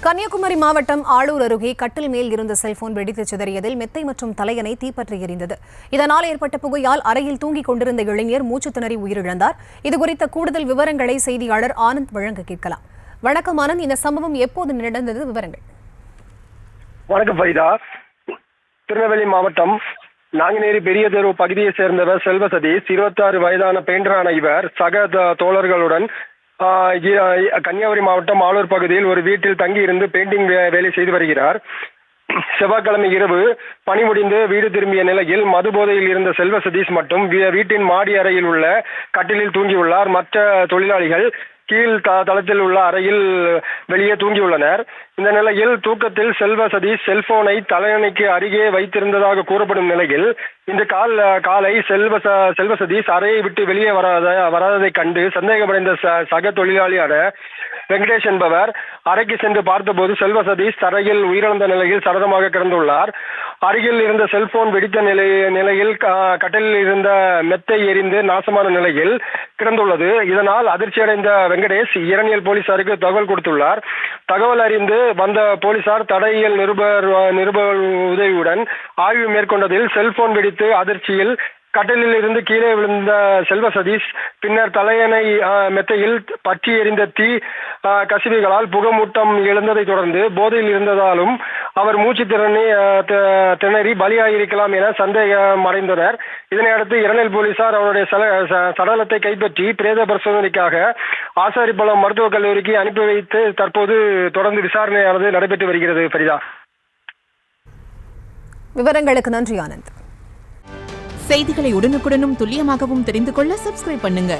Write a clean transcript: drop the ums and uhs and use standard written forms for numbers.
கன்னியாகுமரி மாவட்டம் ஆளூர் அருகே கட்டில் மேல் இருந்த செல்போன் வெடித்து சிதறியதில் மெத்தை மற்றும் தலையணை தீப்பற்றி எரிந்தது. இதனால் ஏற்பட்ட புகையால் அறையில் தூங்கிக் கொண்டிருந்த இளைஞர் மூச்சு திணறி உயிரிழந்தார். இதுகுறித்த கூடுதல் விவரங்களை செய்தியாளர் ஆனந்த் வழங்க கேட்கலாம். வணக்கம் ஆனந்த், இந்த சம்பவம் எப்போது நடந்தது? விவரங்கள். வணக்கம் ஃபைதா. திருநெல்வேலி மாவட்டம் நாங்குநேரி பெரிய தெரு பகுதியை சேர்ந்தவர் செல்வ சதீஷ். 26 வயதான பெயிண்டரான இவர் சக தோழர்களுடன் கன்னியாகுமரி மாவட்டம் ஆளூர் பகுதியில் ஒரு வீட்டில் தங்கி இருந்து பெயிண்டிங் வேலை செய்து வருகிறார். செவ்வாய்க்கிழமை இரவு பணி முடிந்து வீடு திரும்பிய நிலையில் மது போதையில் இருந்த செல்வ சதீஷ் மட்டும் வீட்டின் மாடி அறையில் உள்ள கட்டிலில் தூங்கியுள்ளார். மற்ற தொழிலாளிகள் கீழ் தளத்தில் உள்ள அறையில் வெளியே தூங்கியுள்ளனர். இந்த நிலையில் தூக்கத்தில் செல்வ சதீஷ் செல்போனை தலையணைக்கு அருகே வைத்திருந்ததாக கூறப்படும் நிலையில் இன்று காலை செல்வ சதீஷ் அறையை விட்டு வெளியே வராததை கண்டு சந்தேகமடைந்த சக தொழிலாளியான வெங்கடேஷ் என்பவர் அறைக்கு சென்று பார்த்தபோது செல்வ சதீஷ் தரையில் உயிரிழந்த நிலையில் சடலமாக கிடந்துள்ளார். அருகில் இருந்த செல்போன் வெடித்த நிலையில் கட்டிலில் இருந்த மெத்தை எரிந்து நாசமான நிலையில் கிடந்துள்ளது. இதனால் அதிர்ச்சியடைந்த வெங்கடேஷ் இரணியல் போலீசாருக்கு தகவல் கொடுத்துள்ளார். தகவல் அறிந்து வந்த போலீசார் தடயவியல் நிருபர் உதவியுடன் ஆய்வு மேற்கொண்டதில் செல்போன் வெடித்து அதிர்ச்சியில் கட்டிலில் இருந்து கீழே விழுந்த செல்வ சதீஷ் பின்னர் தலையணை மெத்தையில் பற்றி எரிந்த தீ கசிவுகளால் புகமூட்டம் எழுந்ததை தொடர்ந்து போதையில் இருந்ததாலும் அவர் மூச்சு திணறி பலியாகியிருக்கலாம் என சந்தேகம் அடைந்தனர். இதனையடுத்து இரணியல் போலீசார் அவருடைய சடலத்தை கைப்பற்றி பிரேத பரிசோதனைக்காக ஆசாரிப்பாளையம் மருத்துவக் கல்லூரிக்கு அனுப்பி வைத்து தற்போது தொடர்ந்து விசாரணையானது நடைபெற்று வருகிறது. ஃபரிதா, விவரங்களுக்கு நன்றி ஆனந்த். செய்திகளை உடனுக்குடனும் துல்லியமாகவும் தெரிந்து கொள்ள சப்ஸ்கிரைப் பண்ணுங்க.